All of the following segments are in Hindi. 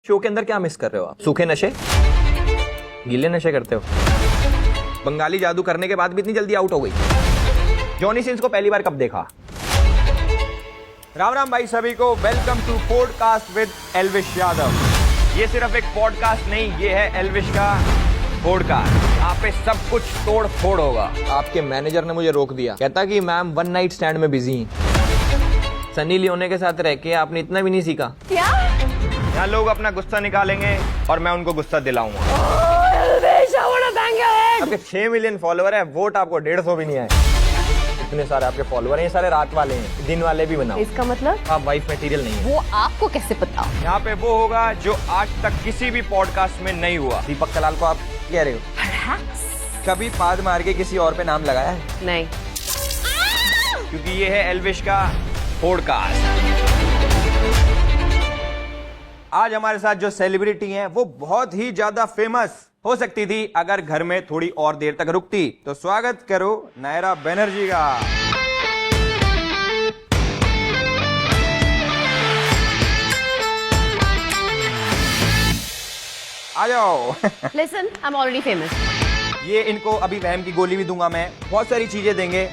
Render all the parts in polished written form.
शो के अंदर क्या मिस कर रहे हो आप? सूखे नशे, गीले नशे करते हो? बंगाली जादू करने के बाद भी इतनी जल्दी आउट हो गई। जॉनी सिंस को पहली बार कब देखा? राम राम भाई सभी को, welcome to podcast with Elvish Yadav. ये सिर्फ एक पॉडकास्ट नहीं, ये है एल्विश का पॉडकास्ट। यहाँ पे सब कुछ तोड़ फोड़ होगा। आपके मैनेजर ने मुझे रोक दिया, कहता कि मैम वन नाइट स्टैंड में बिजी हैं। सनी लियोने के साथ रह के आपने इतना भी नहीं सीखा क्या? यहाँ लोग अपना गुस्सा निकालेंगे और मैं उनको गुस्सा दिलाऊंगा। आपके 6 मिलियन फॉलोवर है, वोट आपको 150 भी नहीं आए। इतने सारे आपके फॉलोवर हैं, ये सारे रात वाले हैं, दिन वाले भी बनाओ। इसका मतलब आप वाइफ मटेरियल नहीं है। वो आपको कैसे पता? यहाँ पे वो होगा जो आज तक किसी भी पॉडकास्ट में नहीं हुआ। दीपक कलाल को आप कह रहे हो? कभी पाद मार के किसी और पे नाम लगाया है? नहीं, क्योंकि ये है एल्विश का पॉडकास्ट। आज हमारे साथ जो सेलिब्रिटी हैं वो बहुत ही ज्यादा फेमस हो सकती थी अगर घर में थोड़ी और देर तक रुकती। तो स्वागत करो नायरा बनर्जी का। आ जाओ। Listen, I am already famous. ये इनको अभी वहम की गोली भी दूंगा मैं, बहुत सारी चीजें देंगे।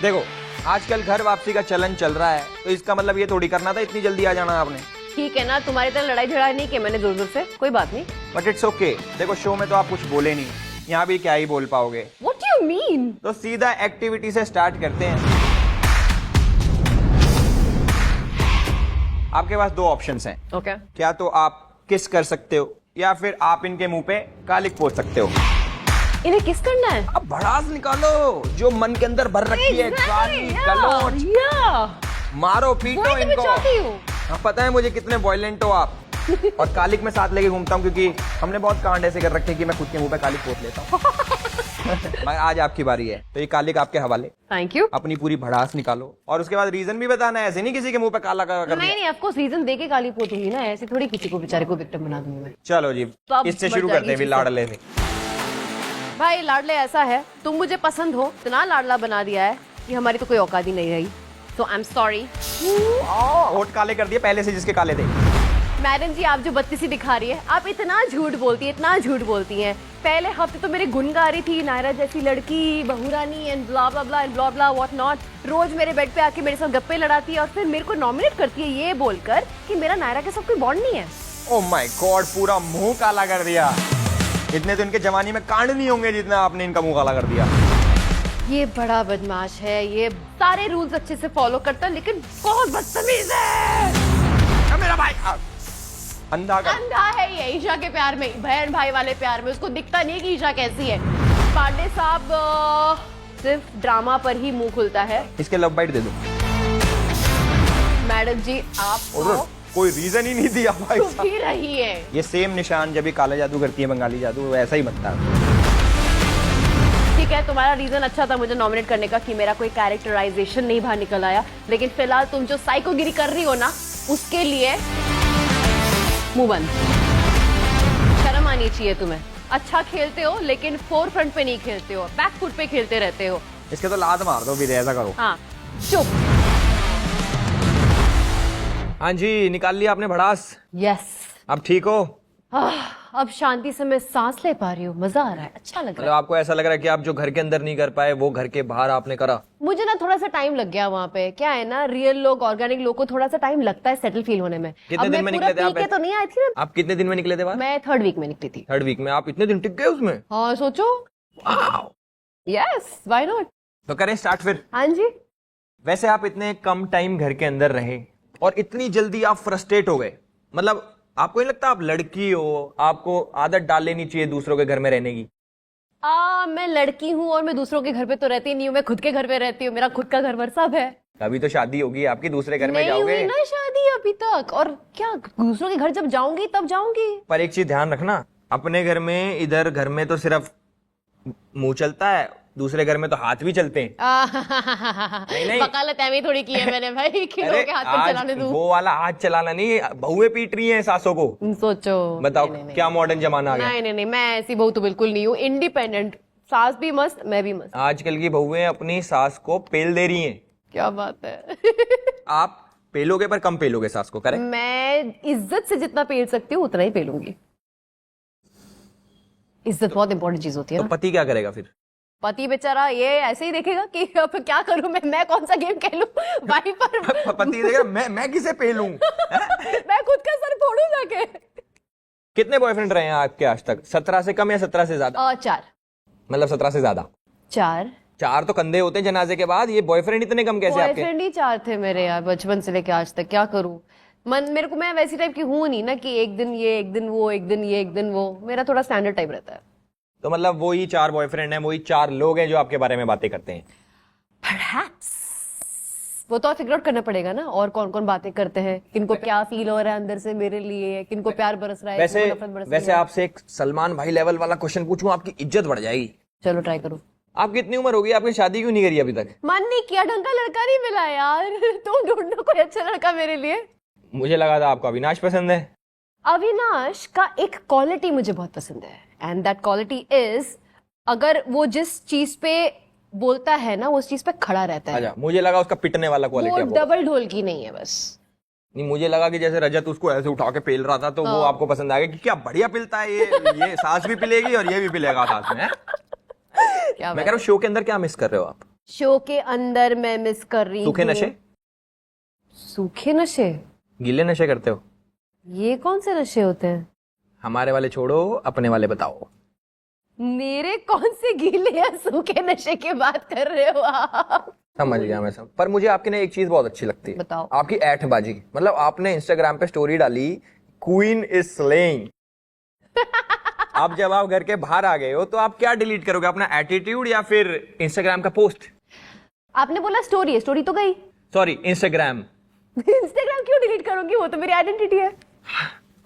देखो आजकल घर वापसी का चलन चल रहा है, तो इसका मतलब ये थोड़ी करना था इतनी जल्दी आ जाना आपने। ठीक है ना, तुम्हारी तरह लड़ाई झगड़ा नहीं किया मैंने जोर जोर से, कोई बात नहीं। But it's okay. देखो शो में तो आप कुछ बोले नहीं, यहाँ भी क्या ही बोल पाओगे। What do you mean? तो सीधा एक्टिविटी से स्टार्ट करते हैं। आपके पास 2 ऑप्शंस हैं। ओके। क्या तो आप किस कर सकते हो या फिर आप इनके मुंह पे कालिक पोत सकते हो। इन्हें किस करना है? अब भड़ास निकालो जो मन के अंदर भर रखी है, गाली गलौज। मारो पीटो इनको। हाँ पता है मुझे कितने वॉयलेंट हो आप। और कालिक में साथ लेके घूमता हूँ क्योंकि हमने बहुत कांड ऐसे कर रखे हैं कि मैं खुद के मुंह पे कालिक पोत लेता हूँ। आज आपकी बारी है, तो ये कालिक आपके हवाले। Thank you. अपनी पूरी भड़ास निकालो और उसके बाद रीजन भी बताना है, ऐसे नहीं किसी के मुंह पे काला कर नहीं नहीं, ऑफ कोर्स रीजन देके गाली पोतूंगी ना, ऐसे थोड़ी किसी को बेचारे को विक्टिम बना दूंगी मैं। चलो जी, अब इससे बढ़ शुरू करते हैं जाएगी लाडले से। भाई लाडले ऐसा है, तुम मुझे पसंद हो, इतना लाडला बना दिया है कि हमारी तो कोई औकात ही नहीं रही। तो आई एम सॉरी। होठ काले कर दिए पहले से जिसके काले थे। मैडम जी आप जो बत्तीसी दिखा रही है, आप इतना झूठ बोलती है, इतना झूठ बोलती हैं। पहले हफ्ते तो मेरे गुण गा रही थी, नायरा जैसी लड़की, बहुरानी and blah blah blah and blah blah what not. रोज मेरे बेड पे आके मेरे साथ गप्पे लड़ाती है और फिर मेरे को नॉमिनेट करती है ये बोलकर कि मेरा नायरा के साथ कोई बॉन्ड नहीं है। ओह माय गॉड, पूरा मुंह काला कर दिया। इतने तो इनके जवानी में कांड नहीं होंगे जितना आपने इनका मुंह काला कर दिया। ये बड़ा बदमाश है, ये सारे रूल्स अच्छे से फॉलो करता है लेकिन बहुत बदतमीज है। मेरा भाई अंधा अंधा है ये ईशा के प्यार में, बहन भाई वाले प्यार में। उसको दिखता नहीं कि ईशा कैसी है। पांडे साहब सिर्फ ड्रामा पर ही मुंह खुलता है। इसके लव बाइट दे दो। मैडम जी आप कोई रीजन ही नहीं दिया भाई चुप ही रही है। ये सेम निशान जब भी काला जादू करती है बंगाली जादू, वो ऐसा ही बनता है। ठीक है, तुम्हारा रीजन अच्छा था मुझे नॉमिनेट करने का कि मेरा कोई कैरेक्टराइजेशन नहीं बाहर निकल आया, लेकिन फिलहाल तुम जो साइकोगिरी कर रही हो ना, उसके लिए मुंह बंद। शर्म आनी चाहिए तुम्हें। अच्छा खेलते हो लेकिन फोर फ्रंट पे नहीं खेलते हो, बैक फुट पे खेलते रहते हो। इसके तो लात मार दो भी, ऐसा करो। हाँ चुप। हाँ जी, निकाल लिया आपने भड़ास। यस। अब ठीक हो? अब शांति से मैं सांस ले पा रही हूँ, मजा आ रहा है, अच्छा लग मतलब रहा है। आपको ऐसा लग रहा है कि आप जो घर के अंदर नहीं कर पाए वो घर के बाहर आपने करा? मुझे ना थोड़ा सा टाइम लग गया वहाँ पे। क्या है ना, रियल लोग, ऑर्गेनिक लोग को थोड़ा सा टाइम लगता है सेटल फील होने में। कितने दिन में निकले थे आप? तो नहीं आई थी ना। आप कितने दिन में निकले थे बाहर? मैं 3rd वीक में निकली थी। 3rd वीक में आप इतने दिन टिक गए उसमें? हाँ सोचो। Yes, why not. तो करें स्टार्ट फिर। हाँ जी। वैसे आप इतने कम टाइम घर के अंदर रहे और इतनी जल्दी आप फ्रस्ट्रेट हो गए, मतलब आपको नहीं लगता आप लड़की हो, आपको आदत डाल लेनी चाहिए दूसरों के घर में रहने की? मैं लड़की हूँ और मैं दूसरों के घर पे तो रहती नहीं हूँ, मैं खुद के घर पे रहती हूँ, मेरा खुद का घर वर सब है। अभी तो शादी होगी आपकी, दूसरे घर में नहीं जाओगे? हुई ना शादी अभी तक, और क्या दूसरों के घर जब जाऊंगी तब जाऊंगी। पर एक चीज ध्यान रखना, अपने घर में, इधर घर में तो सिर्फ मुंह चलता है, दूसरे घर में तो हाथ भी चलते हैं। नहीं। वकालत एवं थोड़ी की है मैंने भाई कि लोगों के हाथ पर चलाने दूं। वो वाला हाथ चलाना नहीं, बहुएं पीट रही हैं सासों को। सोचो। बताओ नहीं, क्या मॉडर्न जमाना आ गया। नहीं नहीं नहीं, मैं ऐसी बहू तो बिल्कुल नहीं हूँ। इंडिपेंडेंट, सास भी मस्त, मैं भी मस्त। आजकल की बहुएं अपनी सास को पेल दे रही हैं। क्या बात है। आप पेलोगे पर कम पेलोगे सास को, करेक्ट? मैं इज्जत से जितना पेल सकती हूँ उतना ही पेलूंगी। इज्जत बहुत इंपॉर्टेंट चीज होती है तो ना। पति क्या करेगा फिर? पति बेचारा ये ऐसे ही देखेगा कि अब क्या करूं, मैं कौन सा गेम खेलूं वहीं पर। पति देखेगा मैं किसे पेलूं? मैं खुद का सर फोड़ू जाके। कितने बॉयफ्रेंड रहे हैं आपके आज तक? 17 से कम या 17 से ज्यादा? 4। मतलब 17 से ज्यादा? 4। 4 तो कंधे होते हैं जनाजे के बाद, ये बॉयफ्रेंड इतने कम कैसे आपके? बॉयफ्रेंड ही 4 थे मेरे यार, बचपन से लेके आज तक। क्या करूं मेरे को, मैं वैसी टाइप की हूं नहीं ना कि एक दिन ये एक दिन वो, एक दिन ये एक दिन वो। मेरा थोड़ा स्टैंडर्ड टाइप रहता है। तो मतलब वही 4 बॉयफ्रेंड हैं, वही 4 लोग हैं जो आपके बारे में बातें करते हैं? Perhaps। वो तो फिगर आउट करना पड़ेगा ना, और कौन कौन बातें करते हैं, किनको क्या फील हो रहा है अंदर से मेरे लिए, किनको प्यार बरस रहा है, वैसे किनको नफरत बरस रही वैसे है। आपसे एक सलमान भाई लेवल वाला क्वेश्चन पूछूं, आपकी इज्जत बढ़ जाएगी। चलो ट्राई करो। आपकी इतनी उम्र हो गई, आपने शादी क्यों नहीं करी अभी तक? मन नहीं किया, ढंग का लड़का नहीं मिला यार। तुम ढूंढो कोई अच्छा लड़का मेरे लिए। मुझे लगा था आपको अविनाश पसंद है। अविनाश का एक क्वालिटी मुझे बहुत पसंद है, एंड दैट क्वालिटी इज, अगर वो जिस चीज पे बोलता है ना, वो उस चीज पे खड़ा रहता है। अच्छा, मुझे लगा उसका पिटने वाला वो क्वालिटी है। डबल ढोल की नहीं है बस। नहीं, मुझे लगा कि जैसे रजत उसको ऐसे उठा के पेल रहा था तो वो आपको पसंद आ गया कि क्या बढ़िया पिलता है ये सांस भी पिलेगी और ये भी पिलेगा साथ में। क्या मैं कह रहा हूँ, शो के अंदर क्या मिस कर रहे हो आप? शो के अंदर मैं मिस कर रही हूँ सूखे नशे? सूखे नशे? गीले नशे करते हो? ये कौन से नशे होते हैं? हमारे वाले छोड़ो, अपने वाले बताओ। मेरे कौन से गीले या सूखे नशे की बात कर रहे हो आप? समझ गया मैं सब। पर मुझे आपकी ना एक चीज बहुत अच्छी लगती है। बताओ। आपकी ऐठबाजी। मतलब आपने इंस्टाग्राम पे स्टोरी डाली, क्वीन इज स्लेइंग। अब जब आप घर के बाहर आ गए हो तो आप क्या डिलीट करोगे, अपना एटीट्यूड या फिर इंस्टाग्राम का पोस्ट? आपने बोला स्टोरी है, स्टोरी तो गई। Sorry, Instagram. इंस्टाग्राम क्यों डिलीट करूंगी, वो तो मेरी आइडेंटिटी है।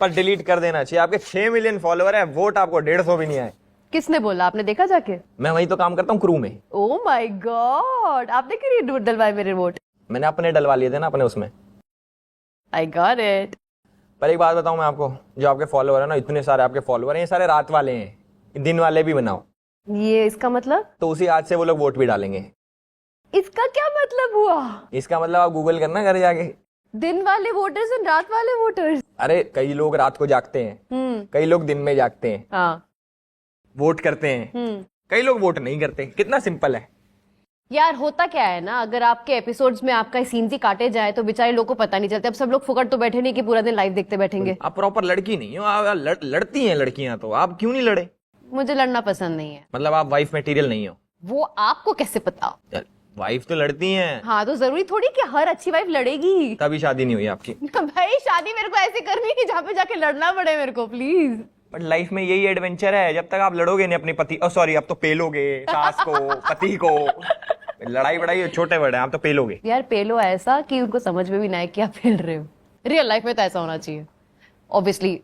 पर डिलीट कर देना चाहिए। आपके 6 मिलियन फॉलोअर है, वोट आपको 150 भी नहीं आए। किसने बोला, आपने देखा जाके? मैं वही तो काम करता हूँ, क्रू में। ओह माय गॉड, आपने क्यों डलवाए मेरे वोट? मैंने अपने डलवा लिए थे ना अपने उसमें। I got it. पर एक बात बताऊं मैं आपको, जो आपके फॉलोअर है ना, इतने सारे आपके फॉलोअर हैं, ये सारे रात वाले हैं। दिन वाले भी बनाओ। ये इसका मतलब? तो उसी आज से वो लोग वोट भी डालेंगे। इसका क्या मतलब हुआ? इसका मतलब आप गूगल करना घर जाके, दिन वाले वोटर्स और रात वाले वोटर्स। अरे कई लोग रात को जागते हैं, कई लोग दिन में जागते हैं, हाँ। वोट करते हैं, कई लोग वोट नहीं करते। कितना सिंपल है यार। होता क्या है ना, अगर आपके एपिसोड्स में आपका सीन्स ही काटे जाए तो बेचारे लोगों को पता नहीं चलता। अब सब लोग फुकट तो बैठे नहीं कि पूरा दिन लाइव देखते बैठेंगे। आप प्रॉपर लड़की नहीं हो, आप लड़ती हैं लड़कियां, तो आप क्यों नहीं लड़े? मुझे लड़ना पसंद नहीं है। मतलब आप वाइफ मटेरियल नहीं हो? वो आपको कैसे पता? वाइफ तो लड़ती हैं। हाँ, तो जरूरी थोड़ी कि हर अच्छी वाइफ लड़ेगी। तभी शादी नहीं हुई आपकी। भाई शादी मेरे को ऐसे करनी है जहाँ पे जाके लड़ना पड़े मेरे को, प्लीज। बट लाइफ में यही एडवेंचर है, जब तक आप लड़ोगे नहीं अपनी पति, सॉरी, अब तो पेलोगे सास को, पति को। लड़ाई बड़ाई छोटे बड़े, आप तो पेलोगे। यार पेलो ऐसा कि उनको समझ में भी ना आए कि आप पेल रहे हो। रियल लाइफ में तो ऐसा होना चाहिए। ऑब्वियसली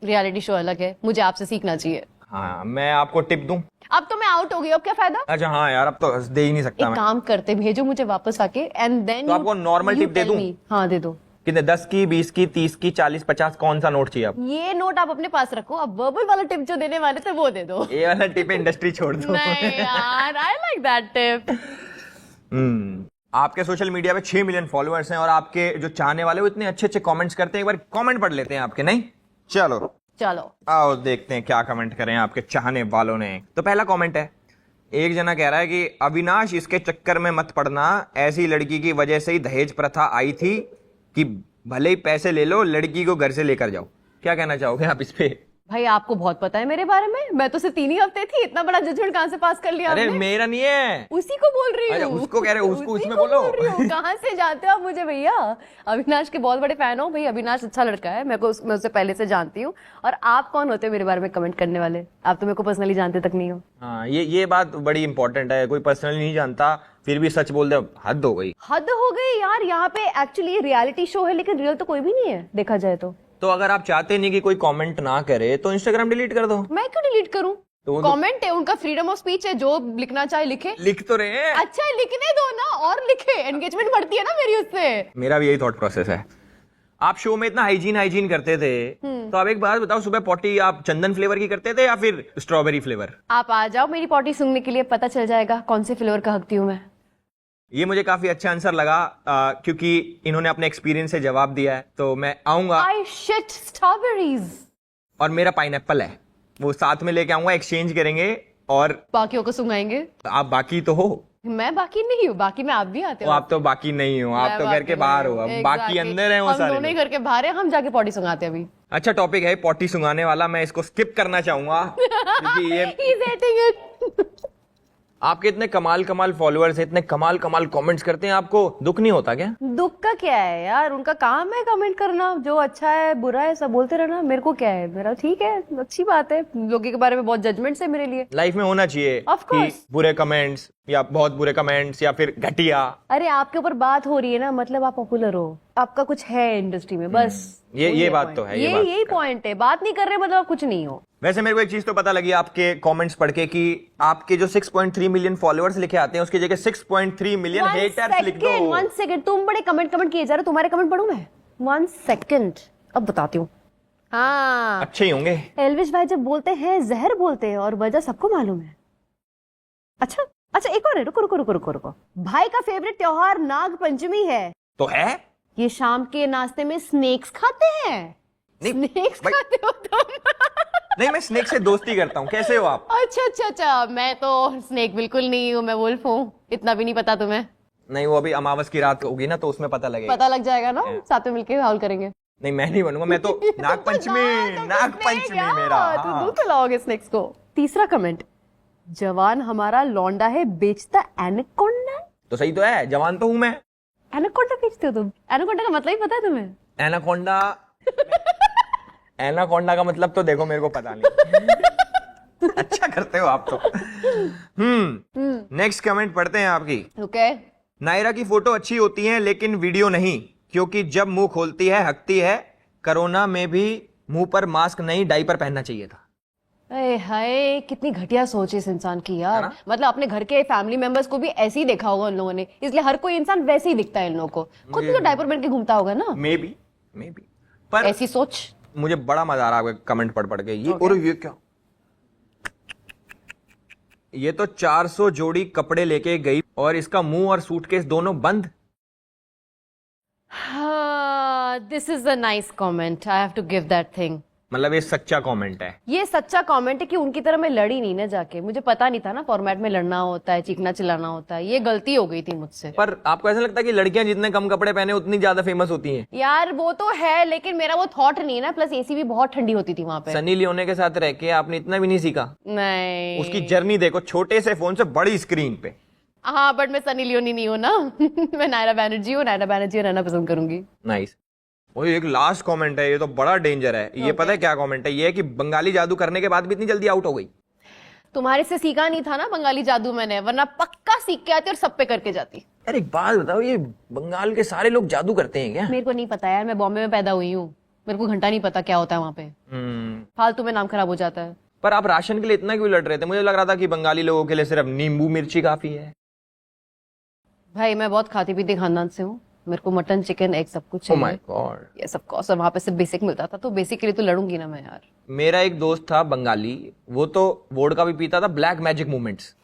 रियलिटी शो अलग है, मुझे आपसे सीखना चाहिए। हाँ, मैं आपको टिप दूं? अब तो मैं आउट हो गई, अब क्या फायदा? अच्छा हाँ यार, अब तो दे ही नहीं सकता एक मैं। काम करते, भेजो मुझे वापस आके, एंड देन तो आपको normal tip दे दूं? हाँ दे दो। कितने? 10 की, 20 की, 30 की, 40, 50, कौन सा नोट चाहिए आप? ये नोट आप अपने पास रखो, अब वर्बल वाला टिप जो देने वाले थे वो दे दो। ये वाला टिप इंडस्ट्री छोड़ दो। नहीं यार, आई लाइक दैट टिप। आपके सोशल मीडिया पे 6 मिलियन फॉलोअर्स हैं और आपके जो चाहने वाले वो इतने अच्छे अच्छे कमेंट्स करते हैं। एक बार कमेंट पढ़ लेते हैं आपके, नहीं? चलो आओ देखते हैं क्या कमेंट करें आपके चाहने वालों ने। तो पहला कमेंट है, एक जना कह रहा है कि अविनाश इसके चक्कर में मत पड़ना, ऐसी लड़की की वजह से ही दहेज प्रथा आई थी कि भले ही पैसे ले लो, लड़की को घर से लेकर जाओ। क्या कहना चाहोगे आप इस पे? भाई आपको बहुत पता है मेरे बारे में, मैं तो सिर्फ 3 ही हफ्ते थी, इतना बड़ा जजमेंट कहाँ से पास कर लिया अरे आपने? मेरा नहीं है, उसी को बोल रही अच्छा, हूँ। उसको कह रहे हो, उसको उसी इसमें को बोलो। बोल रही हूँ। कहाँ से जानते हो आप मुझे भैया? अविनाश के बहुत बड़े फैन हो भाई, अविनाश अच्छा लड़का है, मैं उससे पहले से जानती हूँ। और आप कौन होते हो मेरे बारे में कमेंट करने वाले? आप तो मेरे को पर्सनली जानते तक नहीं हो। हाँ, ये बात बड़ी इंपॉर्टेंट है। कोई पर्सनली नहीं जानता फिर भी सच बोल दे, हद हो गई। हद हो गई यार। यहाँ पे एक्चुअली रियलिटी शो है, लेकिन रियल तो कोई भी नहीं है देखा जाए तो। तो अगर आप चाहते नहीं कि कोई कमेंट ना करे तो इंस्टाग्राम डिलीट कर दो। मैं क्यों डिलीट करूं? तो कमेंट है, उनका फ्रीडम ऑफ स्पीच है, जो लिखना चाहे लिखे। लिख तो रहे हैं। अच्छा लिखने दो ना, और लिखे, एंगेजमेंट बढ़ती है ना मेरी उससे। मेरा भी यही थॉट प्रोसेस है। आप शो में इतना हाइजीन करते थे, तो आप एक बात बताओ, सुबह पॉटी आप चंदन फ्लेवर की करते थे या फिर स्ट्रॉबेरी फ्लेवर? आप आ जाओ मेरी पॉटी सूंघने के लिए, पता चल जाएगा कौन से फ्लेवर का हकती हूँ मैं। ये मुझे काफी अच्छा आंसर लगा क्योंकि इन्होंने अपने एक्सपीरियंस से जवाब दिया है, तो मैं आऊंगा आई शिट स्ट्रॉबेरीज। और मेरा पाइनएप्पल है, वो साथ में लेके आऊंगा, एक्सचेंज करेंगे और बाकियों को सुंघाएंगे। आप बाकी तो हो। मैं बाकी नहीं हूँ, बाकी में आप भी आते वो हो। आप तो बाकी नहीं हो, आप तो घर के बाहर हो, अब बाकी अंदर है वो हम सारे दोनों ही लोग। घर के बाहर है, हम जाके पॉटी सुंघाते हैं अभी। अच्छा टॉपिक है पॉटी सुंघाने वाला, मैं इसको स्किप करना चाहूंगा क्योंकि ये He's hating it. आपके इतने कमाल फॉलोअर्स हैं, इतने कमाल कमेंट्स करते हैं, आपको दुख नहीं होता क्या? दुख का क्या है यार, उनका काम है कमेंट करना, जो अच्छा है बुरा है सब बोलते रहना, मेरे को क्या है, मेरा ठीक है, अच्छी बात है। लोगों के बारे में बहुत जजमेंट्स है मेरे लिए। लाइफ में होना चाहिए Of course. कि बुरे कमेंट्स या बहुत बुरे कमेंट्स या फिर घटिया। अरे आपके ऊपर बात हो रही है ना, मतलब आप पॉपुलर हो, आपका कुछ है इंडस्ट्री में, बस ये बात point. तो है, यही पॉइंट है। बात नहीं कर रहे मतलब आप कुछ नहीं हो। वैसे मेरे को एक चीज तो पता लगी आपके कमेंट्स पढ़ के कि आपके जो 6.3 मिलियन फॉलोअर्स लिखे आते हैं उसकी जगह 6.3 मिलियन हेटर्स लिख दो। 1 सेकंड, तुम बड़े कमेंट किए जा रहे हो, तुम्हारे कमेंट पढ़ूं मैं? 1 सेकंड, अब बताती हूँ। हाँ, अच्छे ही होंगे। एल्विश भाई जब बोलते हैं जहर बोलते हैं और वजह सबको मालूम है। अच्छा एक और है, रुको। भाई का फेवरेट त्योहार नाग पंचमी है। तो है ये शाम के नाश्ते में स्नेक्स खाते हैं। नहीं, स्नेक्स भाई- खाते हो तुम? नहीं, मैं स्नेक से दोस्ती करता हूँ। कैसे हो आप? अच्छा, मैं तो स्नेक बिल्कुल नहीं हूँ, मैं वुल्फ हूँ। इतना भी नहीं पता तुम्हें? नहीं, वो अभी अमावस की रात होगी ना तो उसमें पता लगेगा। पता लग जाएगा ना, साथ में मिलके हाउल करेंगे। नहीं, मैं नहीं बनूंगा, मैं तो नागपंचमी मेरा। तो हाँ। दूध पिलाओगे स्नेक्स को। तीसरा कमेंट, जवान हमारा लौंडा है बेचता एनाकोंडा। तो सही तो है, जवान तो हूं मैं। एनाकोंडा बेचते हो तुम? एनाकोंडा का मतलब ही पता है तुम्हें? एनाकोंडा एनाकोंडा का मतलब तो देखो मेरे को पता नहीं। अच्छा करते हो आप तो। नेक्स्ट कमेंट पढ़ते हैं आपकी। ओके। नायरा की फोटो अच्छी होती है लेकिन वीडियो नहीं, क्योंकि जब मुंह खोलती है हकती है। कोरोना में भी मुंह पर मास्क नहीं, डायपर पहनना चाहिए था। अरे हाय, कितनी घटिया सोच है इस इंसान की यार। है ना? मतलब अपने घर के फैमिली मेंबर्स को भी ऐसे ही देखा होगा उन लोगों ने, इसलिए हर कोई इंसान वैसे ही दिखता है इन लोगों को। खुद भी तो डायपर पहन के घूमता होगा ना। मे बी पर ऐसी सोच। मुझे बड़ा मजा आ रहा है आपके कमेंट पढ़ के। ये और ये क्या, ये तो 400 जोड़ी कपड़े लेके गई और इसका मुंह और सूटकेस दोनों बंद। This is a nice comment, I have to give that thing. मतलब ये सच्चा कमेंट है। ये सच्चा कमेंट है कि उनकी तरह मैं लड़ी नहीं ना जाके, मुझे पता नहीं था ना फॉर्मेट में लड़ना होता है, चीखना चिल्लाना होता है। ये गलती हो गई थी मुझसे। पर आपको ऐसा लगता है कि लड़कियां जितने कम कपड़े पहने उतनी ज्यादा फेमस होती हैं? यार वो तो है, लेकिन मेरा वो थॉट नहीं है ना। प्लस एसी भी बहुत ठंडी होती थी वहां पे। सनी लियोनी के साथ रह के आपने इतना भी नहीं सीखा? नहीं, उसकी जर्नी देखो, छोटे से फोन से बड़ी स्क्रीन पे। हाँ बट मैं सनी लियोनी नहीं हूँ ना। मैं नायरा बैनर्जी हूँ, नायरा बैनर्जी रहना पसंद करूंगी। नाइस। वो एक लास्ट कमेंट है, ये तो बड़ा डेंजर है। ये पता है क्या कमेंट है? ये है कि बंगाली जादू करने के बाद भी इतनी जल्दी आउट हो गई। तुम्हारे से सीखा नहीं था ना बंगाली जादू मैंने, वरना पक्का सीख के आती और सब पे करके जाती। अरे एक बात बताओ, ये बंगाल के सारे लोग जादू करते हैं क्या? मेरे को नहीं पता यार, मैं बॉम्बे में पैदा हुई हूँ, मेरे को घंटा नहीं पता क्या होता है वहां पे। फालतू में नाम खराब हो जाता है। पर आप राशन के लिए इतना क्यों लड़ रहे थे? मुझे लग रहा था कि बंगाली लोगों के लिए सिर्फ नींबू मिर्ची काफी है। भाई मैं बहुत खाती पीती खानदान से हूँ, मेरे को मटन चिकन एग सब कुछ ओह माय चाहिए। गॉड। ये सब कॉस्ट वहां पे सिर्फ बेसिक मिलता था, तो बेसिक के लिए तो लड़ूंगी ना मैं यार। मेरा एक दोस्त था बंगाली, वो तो वोडका भी पीता था, ब्लैक मैजिक मूवमेंट्स।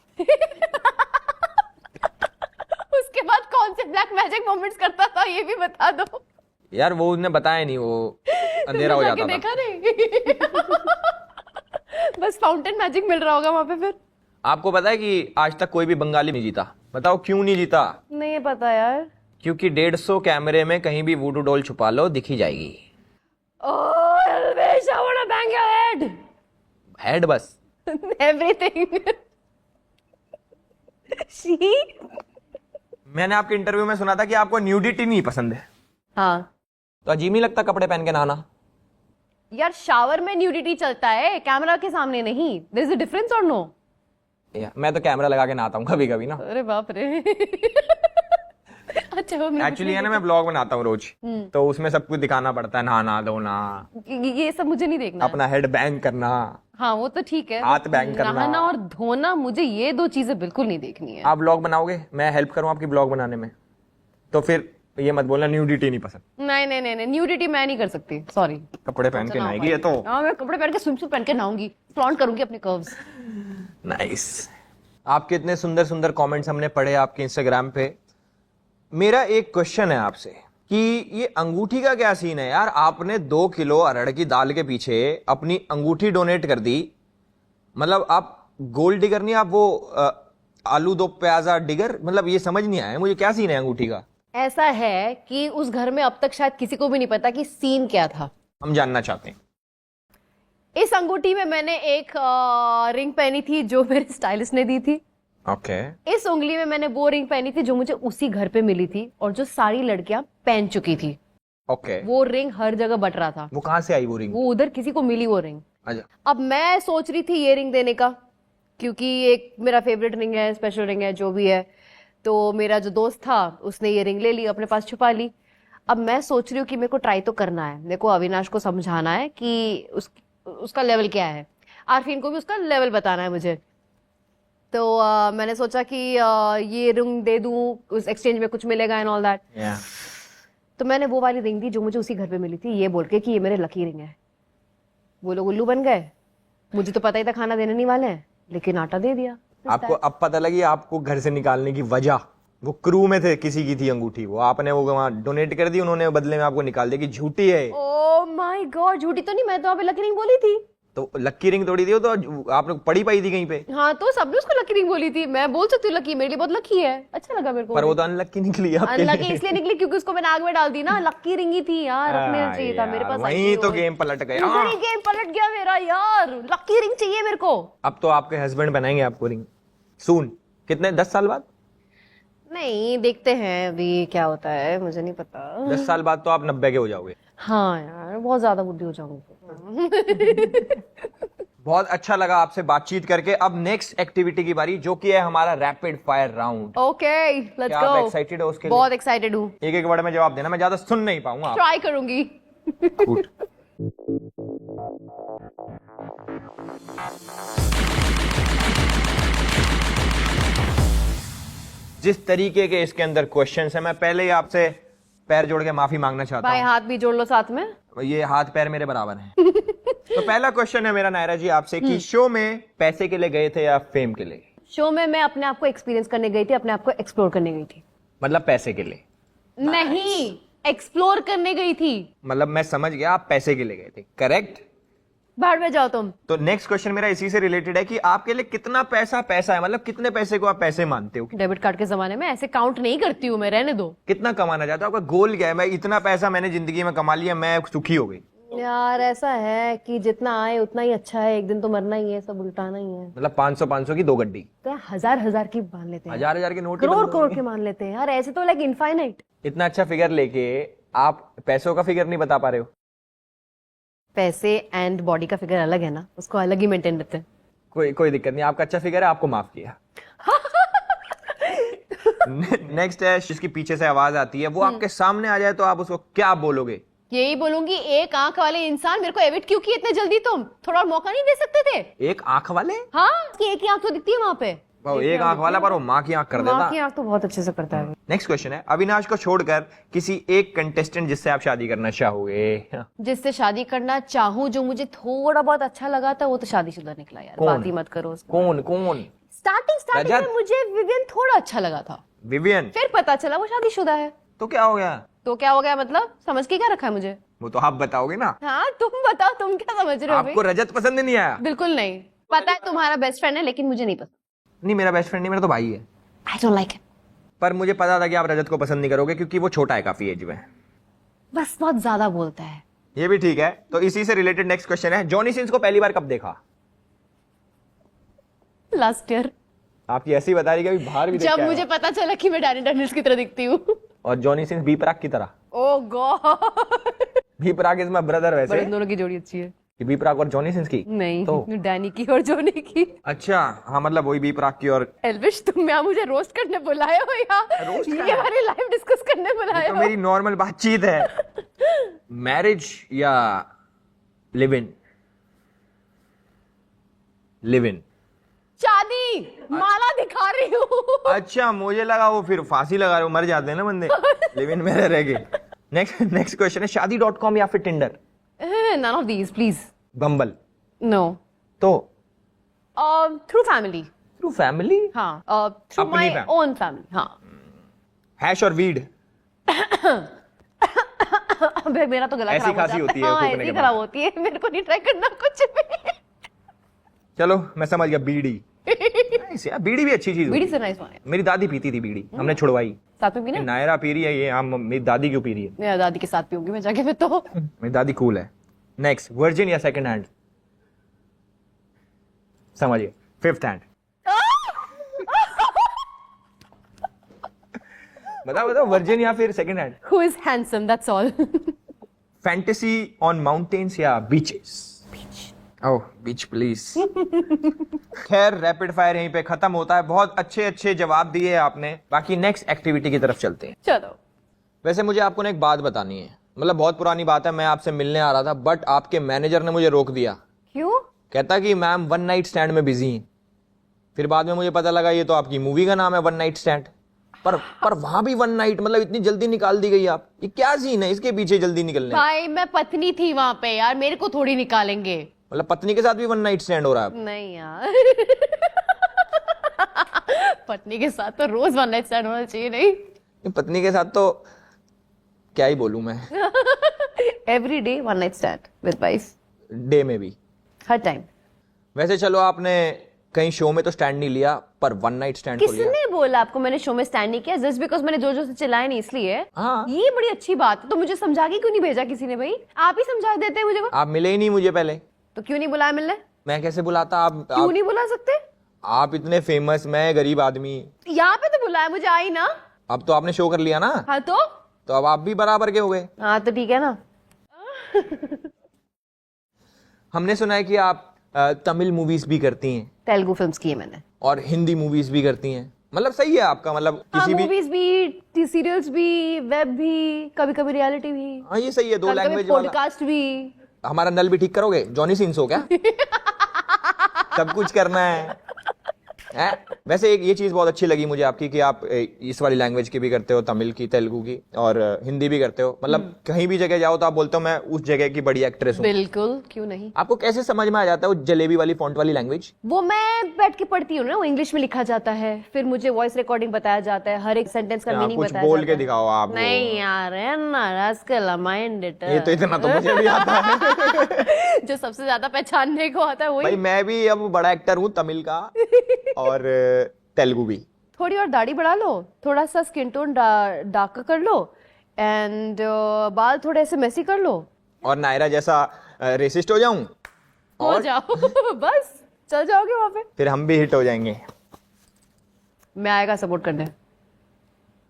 उसके बाद कौन से ब्लैक मैजिक मोमेंट्स करता था ये भी बता दो यार वो उसने बताया नहीं, वो अंधेरा हो जाता था। देखा नहीं। बस फाउंटेन मैजिक मिल रहा होगा वहां पे फिर। आपको पता है कि आज तक कोई भी बंगाली नहीं जीता? बताओ क्यों नहीं जीता? नहीं पता यार। क्योंकि 150 कैमरे में कहीं भी वूडू डॉल छुपा लो दिखी जाएगी। Oh, Elvish, I wanna bang your head. Head बस। Everything. See? मैंने आपके इंटरव्यू में सुना था कि आपको न्यूडिटी नहीं पसंद है। हाँ तो अजीब नहीं लगता कपड़े पहन के नहाना? यार, शावर में न्यूडिटी चलता है, कैमरा के सामने नहीं। There is a difference or no? मैं तो कैमरा लगा के नहाता हूँ कभी कभी ना। अरे बाप रे। अच्छा एक्चुअली है ना, मैं ब्लॉग बनाता हूँ रोज, तो उसमें सब कुछ दिखाना पड़ता है, नहाना धोना, ये सब मुझे नहीं देखना है। अपना हेड बैंग करना। हाँ वो तो ठीक है, हाथ बैंग करना। नहाना और धोना, मुझे ये दो चीजें बिल्कुल नहीं देखनी है। आप ब्लॉग बनाओगे, मैं हेल्प करूँ आपकी ब्लॉग बनाने में, तो फिर ये मत बोलना न्यूडिटी नहीं पसंद। नहीं, न्यूडिटी मैं नहीं कर सकती, सॉरी। कपड़े पहन के नहाएगी ये तो। हाँ मैं कपड़े पहन के स्विमसूट पहन के नहाऊंगी, फ्लॉन्ट करूंगी अपने कर्व्स। नाइस। आपके इतने सुंदर सुंदर कमेंट्स हमने पढ़े आपके इंस्टाग्राम पे, मेरा एक क्वेश्चन है आपसे कि ये अंगूठी का क्या सीन है यार? आपने 2 किलो अरहर की दाल के पीछे अपनी अंगूठी डोनेट कर दी। मतलब आप गोल्ड डिगर नहीं, आप वो आलू 2 प्याजा डिगर। मतलब ये समझ नहीं आया मुझे, क्या सीन है अंगूठी का? ऐसा है कि उस घर में अब तक शायद किसी को भी नहीं पता कि सीन क्या था। हम जानना चाहते हैं। इस अंगूठी में मैंने एक रिंग पहनी थी जो मेरे स्टाइलिस्ट ने दी थी। ओके। इस उंगली में मैंने वो रिंग पहनी थी जो मुझे उसी घर पे मिली थी और जो सारी लड़कियां पहन चुकी थी। ओके। वो रिंग हर जगह बट रहा था। वो कहां से आई वो रिंग? वो उधर किसी को मिली वो रिंग। अच्छा। अब मैं सोच रही थी ये रिंग देने का, क्योंकि एक मेरा फेवरेट रिंग है, स्पेशल रिंग है, जो भी है। तो मेरा जो दोस्त था उसने ये रिंग ले ली, अपने पास छुपा ली। अब मैं सोच रही हूँ कि मेरे को ट्राई तो करना है, मेरे को अविनाश को समझाना है कि उसका लेवल क्या है, आरफीन को भी उसका लेवल बताना है मुझे। तो मैंने सोचा कि ये रिंग दे दूं, उस एक्सचेंज में कुछ मिलेगा एंड ऑल दैट। तो मैंने वो वाली रिंग दी जो मुझे उसी घर पे मिली थी, ये बोल के कि ये मेरे लकी रिंग है। वो लोग उल्लू बन गए, मुझे तो पता ही था खाना देने नहीं वाले हैं, लेकिन आटा दे दिया। आपको अब पता लगी आपको घर से निकालने की वजह? वो क्रू में थे, किसी की थी अंगूठी, वो आपने वो वहां डोनेट कर दी, उन्होंने बदले में आपको निकाल दिया कि झूठी है। ओह माय गॉड, झूठी तो नहीं, मैं तो वहां पे लकी रिंग बोली थी। तो लक्की रिंग तोड़ी थी, तो आप लोग पड़ी पाई थी कहीं पे? हाँ, तो सबने उसको लकी रिंग बोली थी। मैं बोल सकती हूँ लकी, मेरे लिए बहुत लकी है, अच्छा लगा मेरे को। पर वो तो अनलक्की निकली आपके लिए। अनलकी इसलिए निकली क्योंकि उसको मैंने आग में डाल दी ना। लकी रिंग ही थी यार, रखने चाहिए था मेरे पास। वहीं तो गेम पलट गया। गेम पलट गया मेरा यार, लकी रिंग चाहिए मेरे को। अब तो आपके हस्बैंड बनाएंगे आपको रिंग सून। कितने, 10 साल बाद? नहीं, देखते हैं अभी क्या होता है, मुझे नहीं पता। 10 साल बाद तो आप 90 के हो जाओगे। हाँ यार, बहुत ज्यादा बुद्धि हो जाऊंगी। बहुत अच्छा लगा आपसे बातचीत करके। अब नेक्स्ट एक्टिविटी की बारी, जो कि है हमारा rapid fire round. Okay, let's go. आप एक्साइटेड हो उसके लिए? बहुत एक्साइटेड हूँ। एक वर्ड में जवाब देना, मैं ज्यादा सुन नहीं पाऊंगा। ट्राई करूंगी। Good. जिस तरीके के इसके अंदर क्वेश्चंस है, मैं पहले ही आपसे पैर जोड़ के माफी मांगना चाहता भाई हूँ। हाथ भी जोड़ लो साथ में। ये हाथ पैर मेरे बराबर हैं। तो पहला क्वेश्चन है मेरा नायरा जी आपसे कि शो में पैसे के लिए गए थे या फेम के लिए? शो में मैं अपने आप को एक्सपीरियंस करने गई थी, अपने आप को एक्सप्लोर करने गई थी। मतलब पैसे के लिए? नहीं, एक्सप्लोर करने गई थी। मतलब मैं समझ गया, आप पैसे के लिए गए थे, करेक्ट? बाहर में जाओ तुम। तो नेक्स्ट क्वेश्चन मेरा इसी से रिलेटेड है कि आपके लिए कितना पैसा पैसा है? मतलब कितने पैसे को आप पैसे मानते हो? डेबिट कार्ड के जमाने में ऐसे काउंट नहीं करती हूँ मैं, रहने दो। कितना कमाना चाहते हो? आपका गोल क्या है? मैं इतना पैसा मैंने जिंदगी में कमा लिया, मैं सुखी हो गई। यार ऐसा है कि जितना आए उतना ही अच्छा है, एक दिन तो मरना ही है, सब उल्टाना ही है। मतलब 500 की 2 गड्डी? तो 1000 की मान लेते हैं, 1000 के नोट, करोड़ के मान लेते हैं यार, ऐसे तो लाइक इनफाइनाइट। इतना अच्छा फिगर लेके आप पैसों का फिगर नहीं बता पा रहे हो? पैसे एंड बॉडी का फिगर अलग है ना, उसको अलग ही मेंटेन रखते हैं। कोई दिक्कत नहीं, आपका अच्छा फिगर है, आपको माफ किया। नेक्स्ट है, जिसकी पीछे से आवाज आती है, वो आपके सामने आ जाए तो आप उसको क्या बोलोगे? यही बोलूंगी, एक आंख वाले इंसान, मेरे को एविट क्यों किया इतने जल्दी? तुम थोड़ा और मौका नहीं दे सकते थे? एक आंख वाले? हाँ, उसकी एक ही आंख तो दिखती है वहां पे। एक आंख वाला, पर वो माँ की आंख कर देता। माँ की आंख तो बहुत अच्छे से करता है। नेक्स्ट क्वेश्चन है, अविनाश को छोड़कर किसी एक कंटेस्टेंट जिससे आप शादी करना चाहोगे? जिससे शादी करना चाहूँ, जो मुझे थोड़ा बहुत अच्छा लगा था, वो तो शादीशुदा निकला यार। बात ही मत करो उसको। कौन? स्टार्टिंग में मुझे विवियन थोड़ा अच्छा लगा था। विवियन? फिर पता चला वो शादीशुदा है। तो क्या हो गया? तो क्या हो गया मतलब? समझ के क्या रखा है मुझे? वो तो आप बताओगे ना। हाँ, तुम बताओ, तुम क्या समझ रहे हो? आपको रजत पसंद नहीं आया? बिल्कुल नहीं। पता है तुम्हारा बेस्ट फ्रेंड है, लेकिन मुझे नहीं पसंद। नहीं, मेरा बेस्ट फ्रेंड नहीं, मेरा तो भाई है। I don't like him. पर मुझे पता था कि आप रजत को पसंद नहीं करोगे क्योंकि वो छोटा है काफी एज में। बस बहुत ज्यादा बोलता है। ये भी ठीक है। तो इसी से रिलेटेड नेक्स्ट क्वेश्चन है, जॉनी सिंस को पहली बार कब देखा? Last year. आपकी ऐसी बता रही कि अभी बाहर भी देख जब के आए मुझे पता चला कि मैं डैनी डैनियल्स की तरह दिखती हूँ। हो। और जॉनी सिंस बी प्राक की तरह। Oh god. B Praak is my brother. वैसे इन दोनों की जोड़ी अच्छी है। बी प्राक और जॉनी सिंस की? नहीं, तो डैनी की और जोनी की। अच्छा, हाँ, मतलब वही बी प्राक की। और एल्विश, तुम यहाँ मुझे रोस्ट करने बुलाए हो या ये हमारी लाइव डिस्कस करने बुलाए हो? तो मेरी नॉर्मल बातचीत है। मैरिज या लिव इन? Live in. शादी। माला दिखा रही हूँ। अच्छा, मुझे लगा वो फिर फांसी लगा रहे हो, मर जाते हैं ना बंदे। लिव इन में रह गए। नेक्स्ट क्वेश्चन है, शादी.com या फिर Tinder? None of these, please. Bumble? No. तो Through family. Through family? हाँ, through अपनी my own family. हाँ। हैश और वीड अबे मेरा तो गला ऐसी खराब हो खांसी जाता होती है हाँ, थूकने ऐसी के खराब बाद। होती है, मेरे को नहीं ट्राई करना कुछ भी। चलो मैं समझ गया, बीड़ी। Nice यार, बीड़ी भी अच्छी चीज होती बीड़ी है। से नाइस वन। मेरी दादी पीती थी बीड़ी, हमने छुड़वाई। साथ में भी ना, नायरा पी रही है ये, हम मेरी दादी क्यों पी रही है? मेरा दादी के साथ पीऊंगी मैं जाके फिर तो। मेरी दादी कूल है। नेक्स्ट, वर्जिन या सेकंड हैंड? समझिए, फिफ्थ हैंड। बताओ बताओ, वर्जिन या फिर second hand? Who is handsome, that's all. Fantasy on mountains या बीचेस? Oh beach please. खैर रैपिड फायर यहीं पे खत्म होता है। बहुत अच्छे अच्छे जवाब दिए आपने। बाकी नेक्स्ट एक्टिविटी की तरफ चलते हैं। चलो। वैसे मुझे आपको ना एक बात बतानी है, मतलब बहुत पुरानी बात है। मैं आपसे मिलने आ रहा था बट आपके मैनेजर ने मुझे रोक दिया। क्यों? कहता कि मैम वन नाइट स्टैंड में बिजी हैं। फिर बाद में मुझे पता लगा ये तो आपकी मूवी का नाम है वन नाइट स्टैंड। पर वहां भी वन नाइट, मतलब इतनी जल्दी निकाल दी गई आप। ये क्या सीन है इसके पीछे जल्दी निकलने? भाई मैं पत्नी थी वहां पे यार, मेरे को थोड़ी निकालेंगे। मतलब पत्नी के साथ भी वन नाइट स्टैंड हो रहा है? नहीं यार। पत्नी के साथ तो रोज वन नाइट स्टैंड होना चाहिए नहीं? पत्नी के साथ तो क्या ही बोलूं मैं। Every day one night stand with wife. Day में भी? हर टाइम। वैसे चलो आपने कहीं शो में तो स्टैंड नहीं लिया, पर वन नाइट स्टैंड तो लिया। किसने बोला आपको मैंने शो में स्टैंड नहीं किया? जस्ट बिकॉज मैंने जोर जोर से चिल्लाया नहीं इसलिए। हाँ। ये बड़ी अच्छी बात है। तो मुझे समझा के क्यों नहीं भेजा किसी ने? भाई आप ही समझा देते मुझे। आप मिले ही नहीं मुझे पहले। तो क्यों नहीं बुलाया मिलने? मैं कैसे बुलाता? क्यों नहीं बुला सकते? आप इतने फेमस, मैं गरीब आदमी। यहाँ पे तो बुलाया, मुझे आई ना। अब तो आपने शो कर लिया ना। हाँ तो अब आप भी बराबर के हो गए। हाँ तो ठीक है ना। हमने सुना है कि आप तमिल मूवीज भी करती हैं तेलुगु फिल्म्स की है मैंने। और हिंदी मूवीज भी करती हैं। मतलब सही है आपका, मतलब किसी भी। मूवीज भी, सीरियल्स भी, वेब भी, कभी कभी रियलिटी भी। हाँ ये सही है, दो लैंग्वेज वाला। पॉडकास्ट भी। हमारा नल भी ठीक करोगे? जॉनी सिंस हो क्या? सब कुछ करना है। वैसे एक ये चीज बहुत अच्छी लगी मुझे आपकी कि आप इस वाली लैंग्वेज की भी करते हो, तमिल की, तेलुगु की और हिंदी भी करते हो। मतलब कहीं भी जगह जाओ तो आप बोलते हो मैं उस जगह की बड़ी एक्ट्रेस हूँ। बिल्कुल, क्यों नहीं। आपको कैसे समझ में आ जाता है वो जलेबी वाली फॉन्ट वाली लैंग्वेज? वो मैं बैठ के पढ़ती हूँ ना, वो इंग्लिश में लिखा जाता है, फिर मुझे वॉइस रिकॉर्डिंग बताया जाता है, हर एक सेंटेंस का मीनिंग बताया जाता है। कुछ बोल के दिखाओ आप। नहीं यार, है ना रास्कल माइंडेड। ये तो इतना तो मुझे भी आता है। जो सबसे ज्यादा पहचानने को आता है वही। भाई मैं भी अब बड़ा एक्टर हूँ तमिल का और तेलुगु भी। थोड़ी और दाढ़ी बढ़ा लो, थोड़ा सा स्किन टोन डार्क कर लो एंड बाल थोड़े ऐसे मेसी कर लो और नायरा जैसा रेसिस्ट हो जाऊं हो जाओ। बस चल जाओगे वहां पे, फिर हम भी हिट हो जाएंगे। मैं आएगा सपोर्ट करने।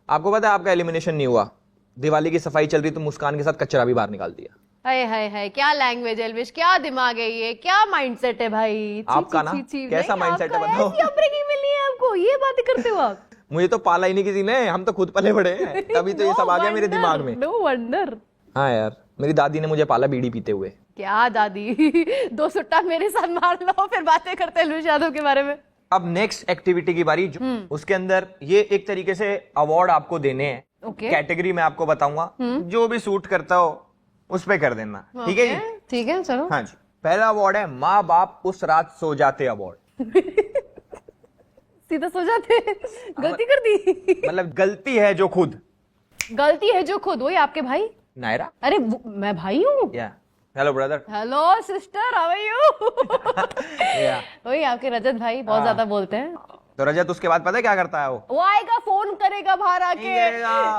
आपको पता है आपका एलिमिनेशन नहीं हुआ। दिवाली की सफाई चल रही तो मुस्कान के साथ कचरा भी बाहर निकाल दिया। हाय हाय हाय, क्या लैंग्वेज है एल्विश, क्या दिमाग है ये, क्या माइंडसेट है भाई। आपका ना कैसा माइंडसेट है बताओ। ऐसी अपब्रिंगिंग मिली है आपको, ये बातें करते हो आप। मुझे तो पाला ही नहीं किसी ने, हम तो खुद पले बड़े हैं, तभी तो ये सब आ गया मेरे दिमाग में। No wonder. हाँ यार, मेरी दादी ने मुझे पाला बीड़ी पीते हुए। क्या दादी? 2 सुट्टा मेरे साथ मार लो, फिर बातें करते हैं एल्विश यादव के बारे में। अब नेक्स्ट एक्टिविटी की बारी, उसके अंदर ये एक तरीके से अवार्ड आपको देने हैं। कैटेगरी में आपको बताऊंगा, जो भी सूट करता हो उस पे कर देना। ठीक है जी? ठीक है चलो। हाँ जी। पहला अवार्ड है माँ बाप उस रात सो जाते अवार्ड। सीधा सो जाते, गलती कर दी। मतलब गलती है जो खुद, गलती है जो खुद, वही आपके भाई नायरा। अरे मैं भाई हूँ। Hello brother. Hello sister, how are you? वही आपके रजत भाई बहुत ज्यादा बोलते हैं। तो रजत उसके बाद पता है क्या करता है? वो आएगा, फोन करेगा बाहर आके,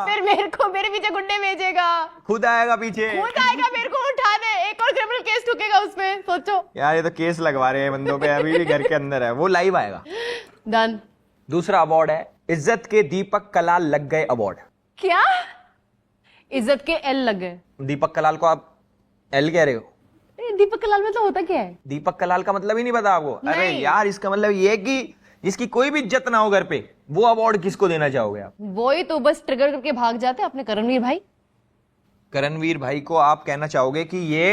फिर मेरे पीछे गुंडे भेजेगा, खुद आएगा पीछे, खुद आएगा मेरे को उठाने, एक और क्रिमिनल केस ठुकेगा उसमें। सोचो यार, ये तो केस लगवा रहे हैं बंदों पे, अभी भी घर के अंदर है। वो लाइव आएगा। डन। दूसरा अवार्ड है इज्जत के दीपक कलाल लग गए अवार्ड। क्या इज्जत के एल लग गए? दीपक कलाल को आप एल कह रहे हो? दीपक कलाल मतलब होता क्या है? दीपक कलाल का मतलब ही नहीं पता आपको? अरे यार, इसका मतलब ये कि जिसकी कोई भी इज्जत ना हो घर पे, वो अवार्ड किसको देना चाहोगे आप? वही तो बस ट्रिगर करके भाग जाते अपने करणवीर भाई। करणवीर भाई को आप कहना चाहोगे कि ये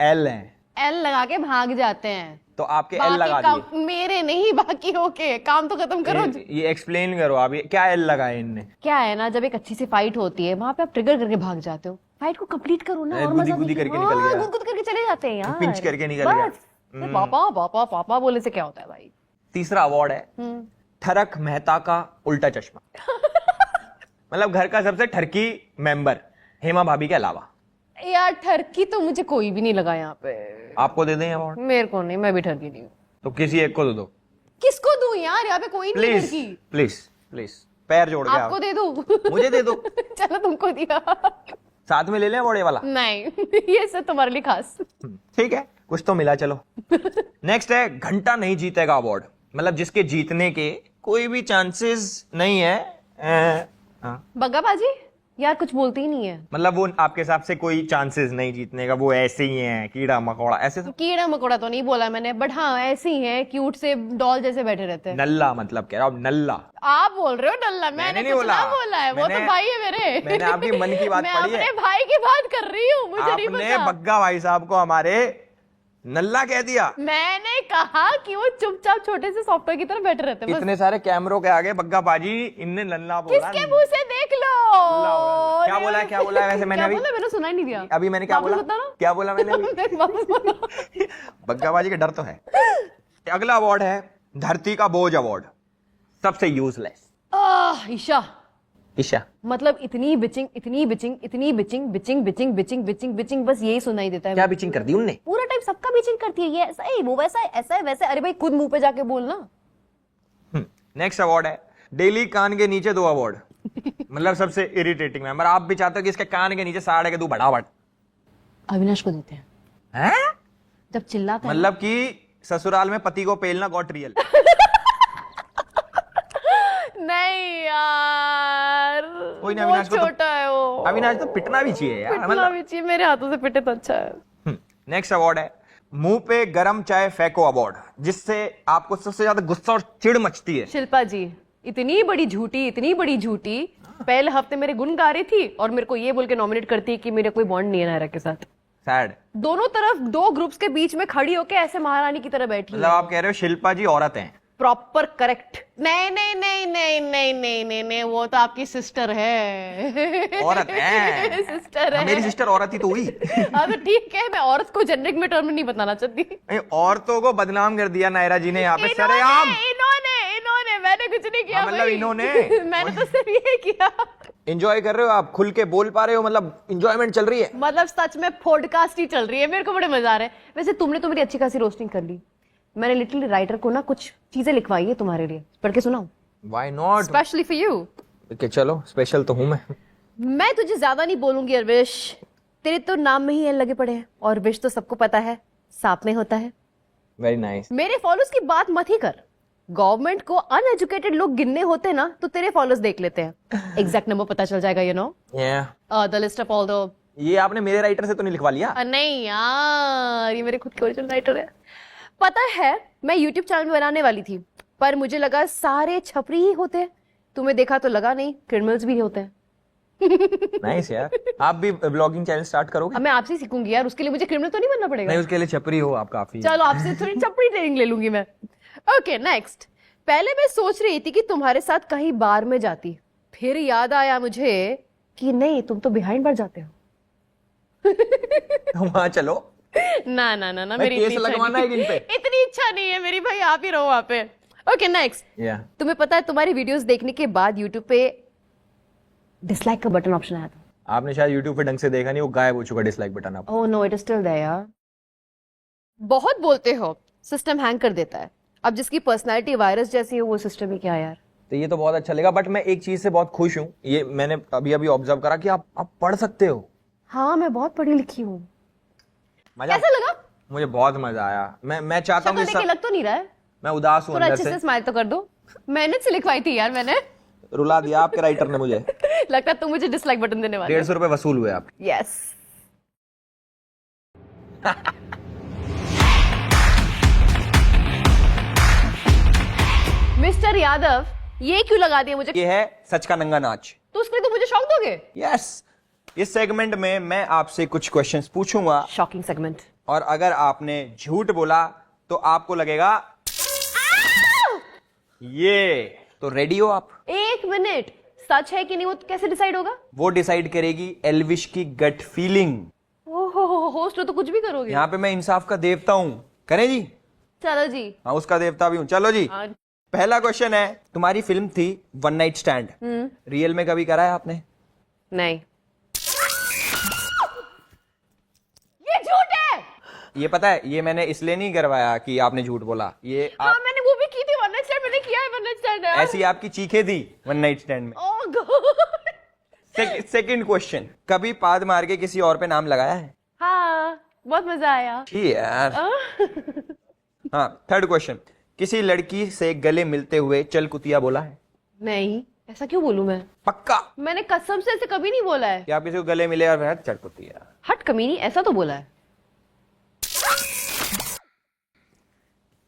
एल है? एल लगा के भाग जाते हैं तो आपके एल लगा दिए। मेरे नहीं, बाकी होके काम तो खत्म करो। ये एक्सप्लेन करो आप, ये क्या एल लगाए इनने? क्या है ना, जब एक अच्छी सी फाइट होती है वहां पे आप ट्रिगर करके भाग जाते हो, फाइट को कंप्लीट करो ना। और मजा गुदी करके निकल गया, गुद करके चले जाते हैं यार, पिंच करके निकल गया। पापा पापा पापा बोले से क्या होता है भाई। तीसरा अवार्ड है ठरक मेहता का उल्टा चश्मा। मतलब घर का सबसे ठरकी मेंबर हेमा भाभी के अलावा। यार ठरकी तो मुझे कोई भी नहीं लगा यहाँ पे। आपको दे दें अवार्ड? मेरे को नहीं, मैं भी ठरकी नहीं हूँ। तो किसी एक को दे दो किसको दूं यार, यहाँ पे कोई नहीं है प्लीज ठरकी। प्लीज प्लीज, पैर जोड़ के आपको दे दूं? मुझे दे दो। चलो तुमको दिया। साथ में ले लें अवार्ड ये वाला? नहीं, ये सब तुम्हारे लिए खास। ठीक है, कुछ तो मिला। चलो नेक्स्ट है घंटा नहीं जीतेगा अवार्ड, मतलब जिसके जीतने के कोई भी चांसेस नहीं है। बग्गा बाजी यार कुछ बोलती ही नहीं है। मतलब वो आपके हिसाब से कोई चांसेस नहीं जीतने का, वो ऐसे ही है कीड़ा मकोड़ा ऐसे? तो कीड़ा मकोड़ा तो नहीं बोला मैंने, बट हाँ ऐसे ही है, क्यूट से डॉल जैसे बैठे रहते हैं। नल्ला मतलब कह रहा हूँ, नल्ला। आप बोल रहे हो नल्ला, मैंने नहीं कुछ बोला। ना बोला है, वो तो भाई है मेरे। मैंने आपकी मन की बात मैं पढ़ी है। अपने भाई की बात कर रही हूँ, मुझे नहीं आपने पता। बग्गा भाई साहब को हमारे नल्ला कह दिया। मैंने कहा कि वो चुपचाप छोटे से सॉफ्टवेयर की तरह बैठे रहते हैं बस। इतने सारे कैमरों के आगे बग्गा बाजी इनने नल्ला बोला। किसके मुंह से देख लो। क्या बोला है, क्या बोला है वैसे? मैंने क्या अभी बोला? मैंने सुना ही नहीं दिया। अभी मैंने क्या वापस बोला? बताना। क्या बोला मैंने अभी? वापस बोलो। बग्गा बाजी का डर तो है। अगला अवार्ड है धरती का बोझ अवार्ड, सबसे यूजलेस। ईशा ईशा मतलब इतनी बिचिंग इतनी बिचिंग इतनी bitching bitching bitching bitching bitching bitching, बस यही सुनाई देता है। क्या बिचिंग कर दी उनने? पूरा टाइम सबका बिचिंग करती है, ये ऐसा है वो वैसा है ऐसा है वैसा है। अरे भाई खुद मुंह पे जाके बोलना। नेक्स्ट अवार्ड है डेली कान के नीचे दो अवार्ड, मतलब सबसे इरिटेटिंग मेंबर। आप भी चाहते हो कि इसके कान के नीचे साड़े के दो बड़ाबड़। अविनाश को देते हैं हैं? जब चिल्लाता है। मतलब कि ससुराल में पति को पेलना गॉट रियल। नहीं यार, कोई नहीं, बहुत अविनाश को तो- छोटा है वो। अविनाश तो पिटना भी चाहिए यार। पिटना भी चाहिए, मेरे हाथों से पिटे तो अच्छा है। नेक्स्ट अवार्ड है मुंह पे गरम चाय फेंको अवार्ड, जिससे आपको सबसे ज्यादा गुस्सा और चिढ़ मचती है। शिल्पा जी इतनी बड़ी झूठी, इतनी बड़ी झूठी, पहले हफ्ते मेरे गुण गा रही थी और मेरे को ये बोल के नॉमिनेट करती है कि मेरा कोई बॉन्ड नहीं है नायरा के साथ। सैड। दोनों तरफ दो ग्रुप्स के बीच में खड़ी होके ऐसे महारानी की तरह बैठी मतलब आप कह रहे हो शिल्पा जी औरत हैं? Proper correct. नहीं नहीं नहीं नहीं नहीं नहीं नहीं नहीं, वो तो आपकी सिस्टर है। औरत है। सिस्टर है। मेरी सिस्टर औरत ही तो हुई। अब ठीक है, मैं औरत को जेनरिक में टर्म नहीं बताना चाहती। औरतों को बदनाम कर दिया नायरा जी ने यहाँ पे सरेआम। इन्होंने मैंने कुछ नहीं किया। मतलब भाई। इन्होंने मैंने तो सिर्फ ये किया। एंजॉय कर रहे हो आप, खुल के बोल पा रहे हो, मतलब इंजॉयमेंट चल रही है। मतलब सच में पॉडकास्ट ही चल रही है, मेरे को बड़े मजा आ रहे हैं। वैसे तुमने तो मेरी अच्छी खासी रोस्टिंग कर ली। मैंने लिटिल राइटर को ना कुछ चीजें लिखवाई है तुम्हारे लिए, पढ़ के सुनाऊं? Why not? Specially for you. Okay, चलो स्पेशल तो हूं मैं तुझे ज्यादा नहीं बोलूंगी अरविश, तेरे तो नाम में ही एल लगे पड़े हैं और विश तो सबको पता है सांप में होता है। Very nice. मेरे फॉलोअर्स की बात मत ही कर। गवर्नमेंट को अनएजुकेटेड लोग गिनने होते ना तो तेरे फॉलोअर्स देख लेते हैं, एग्जैक्ट नंबर पता चल जाएगा। You know the list of all the. ये आपने मेरे राइटर से तो नहीं लिखवा लिया? नहीं यार, ये मेरे खुद के ओरिजिनल राइटर है। पता है मैं YouTube चैनल में बनाने वाली थी, पर मुझे लगा सारे छपरी ही होते हैं। तुम्हें देखा तो लगा नहीं, क्रिमिनल्स भी होते हैं। नाइस यार। आप भी ब्लॉगिंग चैनल स्टार्ट करोगे? अब मैं आपसे सीखूंगी यार, उसके लिए मुझे क्रिमिनल तो नहीं बनना पड़ेगा। नहीं, उसके लिए छपरी हो आप काफी। चलो आपसे थोड़ी छपरी ट्रेनिंग ले लूंगी मैं। Okay next. पहले मैं सोच रही थी कि तुम्हारे साथ कहीं बार में जाती, फिर याद आया मुझे कि नहीं तुम तो बिहाइंड बार जाते हो। वहां चलो। ना ना ना ना, भाई, मेरी केस इतनी इच्छा लगवाना है नहीं। इन पे। इतनी इच्छा नहीं है मेरी भाई, आप ही रहो वहां पे। Okay next. तुम्हें पता है तुम्हारी वीडियोस देखने के बाद YouTube पे डिसलाइक का बटन ऑप्शन आया था। आपने शायद YouTube पे ढंग से देखा नहीं, वो गायब हो चुका डिसलाइक बटन। आप oh no, it is still there यार। बहुत बोलते हो सिस्टम हैंग कर देता है, अब जिसकी पर्सनालिटी वायरस जैसी हो वो सिस्टम ही क्या यार। तो ये तो बहुत अच्छा लगा, बट मैं एक चीज से बहुत खुश हूँ। ये मैंने अभी अभी ऑब्जर्व करा कि आप पढ़ सकते हो। हाँ मैं बहुत पढ़ी लिखी हूँ। मजा कैसा लगा? मुझे बहुत मजा आया। मैं चाहता हूँ शक्ल देख के लग तो नहीं रहा है? मैं उदास हूँ थोड़ा अंदर अच्छे से से। स्माइल तो कर दो। मेहनत से लिखवाई थी यार मैंने। रुला दिया आपके राइटर ने मुझे। लगता है तुम मुझे डिसलाइक बटन देने वाले। 150 रुपए वसूल हुए आप। यस। मिस्टर यादव, ये क्यों लगा दिया मुझे? ये है सच का नंगा नाच। तो उसके लिए तो मुझे शौक दोगे? यस। इस सेगमेंट में मैं आपसे कुछ क्वेश्चंस पूछूंगा, शॉकिंग सेगमेंट। और अगर आपने झूठ बोला तो आपको लगेगा ये। तो रेडी हो आप? एक मिनट, सच है कि नहीं वो कैसे डिसाइड होगा? वो डिसाइड करेगी एल्विश की गट फीलिंग। ओहो, होस्ट हो तो कुछ भी करोगे। यहाँ पे मैं इंसाफ का देवता हूँ। करें जी? चलो जी। हाँ, उसका देवता भी हूँ। चलो जी। हाँ। पहला क्वेश्चन है, तुम्हारी फिल्म थी वन नाइट स्टैंड, रियल में कभी करा है आपने? नहीं, ये झूठ है। ये पता है, ये मैंने इसलिए नहीं करवाया कि आपने झूठ बोला, ये हाँ, मैंने वो भी की थी, वन नाइट स्टैंड मैंने किया है, वन नाइट स्टैंड है। ऐसी आपकी चीखें थी वन नाइट स्टैंड में। ओह गॉड। सेकंड क्वेश्चन, कभी पाद मार के किसी और पे नाम लगाया है? हाँ, बहुत मजा आया। ठीक यार। हाँ, थर्ड क्वेश्चन, किसी लड़की से गले मिलते हुए चल कुतिया बोला है? नहीं, ऐसा क्यों बोलूं मैं? पक्का? मैंने कसम से ऐसे कभी नहीं बोला है। कि आप किसी को गले मिले और चल कुतिया? हट कमीनी, ऐसा तो बोला है।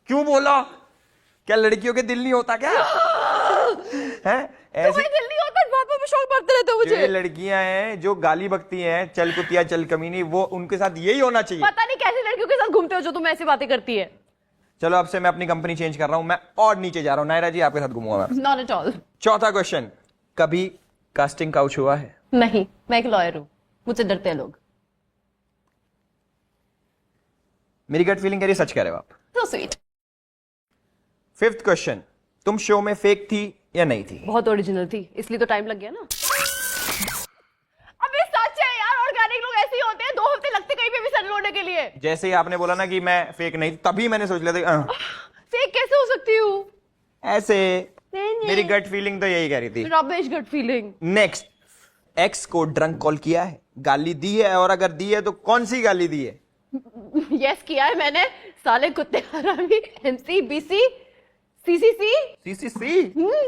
क्यों बोला? क्या लड़कियों के दिल नहीं होता क्या? हैं? ऐसी तुम्हें दिल नहीं होता, बातों में शौक बढ़ते रहते हो जो ये मुझे। लड़कियां हैं जो गाली बकती हैं, चल कुतिया चल कमीनी, वो उनके साथ यही होना चाहिए। पता नहीं कैसी लड़कियों के साथ घूमते हो जो तुम ऐसी बातें करती है। चलो, अब से मैं अपनी कंपनी चेंज कर रहा हूं, मैं और नीचे जा रहा हूं। नायरा जी, आपके साथ घूमूंगा मैं। Not at all. चौथा क्वेश्चन, कभी कास्टिंग काउच हुआ है? नहीं, मैं एक लॉयर हूँ, मुझसे डरते हैं लोग। मेरी गट फीलिंग कह रही है, सच कह रहे हो आप। So sweet. फिफ्थ क्वेश्चन, तुम शो में फेक थी या नहीं थी? बहुत ओरिजिनल थी, इसलिए तो टाइम लग गया ना। अबे सच है यार, ऑर्गेनिक लोग ऐसे ही होते हैं, 2 हफ्ते लगते कहीं पे भी सेटल होने के लिए। जैसे ही आपने बोला ना कि मैं फेक नहीं थी, तभी मैंने सोच लिया था फेक कैसे हो सकती हूँ? ऐसे। नहीं। मेरी गट फीलिंग तो यही कह रही थी। Rubbish gut feeling. Next, ex को ड्रंक कॉल किया है, गाली दी है, और अगर दी है तो कौन सी गाली दी है? यस किया है मैंने। साले कुत्ते हरामी, एमसी बीसी सीसीसी सीसीसी,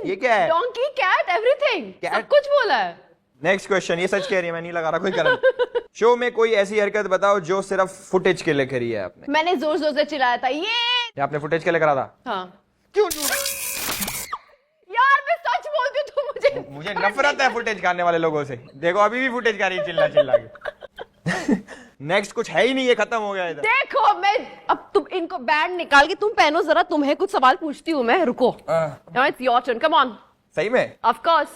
ये क्या है? Donkey cat everything, Cat? सब कुछ बोला है। नेक्स्ट क्वेश्चन, ये सच कह रही है, मैं नहीं लगा रहा कोई करंट। शो में कोई ऐसी हरकत बताओ जो सिर्फ फुटेज के लिए करी है आपने। मैंने जोर जोर से चिल्लाया था ये। आपने फुटेज के लिए करा था? हाँ क्यों? यार, मैं सच बोलती हूँ, तो मुझे नफरत है फुटेज खाने वाले लोगों से। देखो, अभी भी फुटेज खा रही है चिल्ला चिल्ला के। नेक्स्ट कुछ है ही नहीं, ये खत्म हो गया इधर। देखो, मैं अब तुम इनको बैंड निकाल के तुम पहनो जरा, तुम्हें कुछ सवाल पूछती हूँ मैं, रुको। It's your turn, come on. सही में? Of course.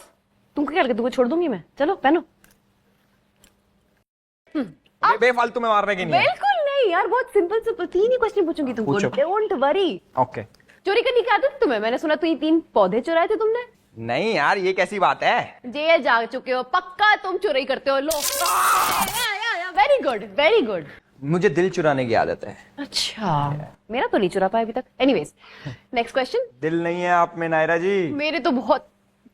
तुमको क्या लगता है, तुमको छोड़ दूंगी मैं? चलो पहनो। बेफालतू में मारने की नहीं है। बिल्कुल नहीं यार, बहुत सिंपल सिंपल 3 ही क्वेश्चन पूछूंगी तुमको, पूछो। Don't worry. ओके। चोरी करने की आदत तुम्हें? मैंने सुना तुम 3 पौधे चुराए थे तुमने। नहीं यार, ये कैसी बात है? जेल जा चुके हो, पक्का तुम चोरी करते हो। लो, वेरी गुड वेरी गुड। मुझे दिल चुराने की आदत है। अच्छा, मेरा तो नहीं चुरा पाया अभी तक। Anyways, next question. दिल नहीं है आप में नायरा जी। मेरे तो बहुत,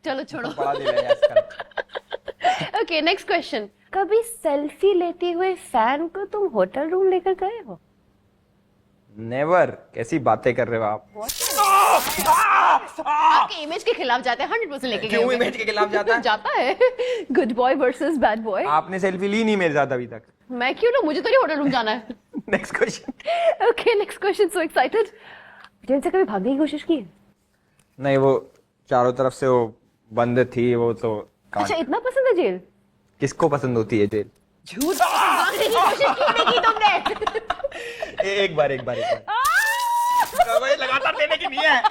चलो छोड़ो। बड़ा दिल है आजकल। Okay, next question. कभी सेल्फी लेते हुए फैन को तुम होटल रूम लेकर गए हो? नेवर। कैसी बातें कर रहे हो आप? आपके इमेज के खिलाफ जाते हैं, 100% लेके गए क्यों होंगे। इमेज के खिलाफ जाता है? जाता है। Good boy versus bad boy. आपने सेल्फी ली नहीं मेरे साथ अभी तक। मैं क्यों ना, मुझे तो नहीं होटल रूम जाना है। Next question. Okay, next question. So excited. Jail से कभी भागने की कोशिश की है? नहीं, वो चारों तरफ से वो बंद थी, वो तो अच्छा, इतना पसंद है जेल? किसको पसंद होती है जेल? झूठ, भागने की कोशिश क्यों नहीं की तुमने? एक बार भाई, लगातार देने की नहीं है।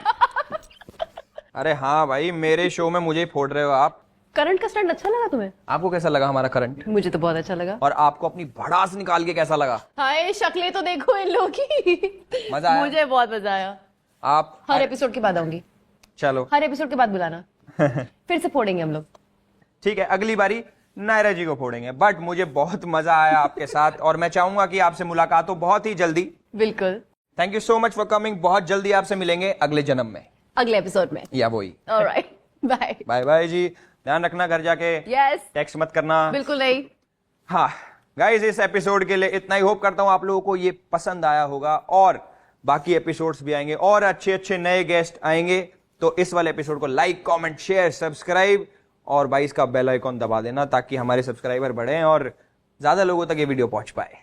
अरे हाँ भाई, मेरे शो में मुझे ही फोड़ रहे हो आप। करंट का स्टैंड अच्छा लगा तुम्हें? आपको कैसा लगा हमारा करंट? मुझे तो बहुत अच्छा लगा। और आपको अपनी भड़ास निकाल के कैसा लगा? हाय, शक्लें तो देखो इन लोगों की। मजा आया? मुझे बहुत मजा आया। आप हर एपिसोड के बाद आऊंगी। चलो, हर एपिसोड के बाद बुलाना। फिर से फोड़ेंगे हम लोग। ठीक है, अगली बारी नायरा जी को फोड़ेंगे। बट मुझे बहुत मजा आया आपके साथ, और मैं चाहूंगा कि आपसे मुलाकात हो बहुत ही जल्दी। बिल्कुल। Thank you so much for coming. बहुत जल्दी आपसे मिलेंगे अगले जन्म में, अगले एपिसोड में। या वही। Alright, bye. बाय बाय जी, ध्यान रखना घर जाके। यस, टेक्स्ट मत करना। बिल्कुल नहीं। हाँ गाइस, इस एपिसोड के लिए इतना ही। होप करता हूं आप लोगों को ये पसंद आया होगा, और बाकी एपिसोड्स भी आएंगे और अच्छे अच्छे नए गेस्ट आएंगे। तो इस वाले एपिसोड को लाइक, कमेंट, शेयर, सब्सक्राइब और भाई इसका बेल आइकॉन दबा देना, ताकि हमारे सब्सक्राइबर बढ़े और ज्यादा लोगों तक ये वीडियो पहुंच पाए।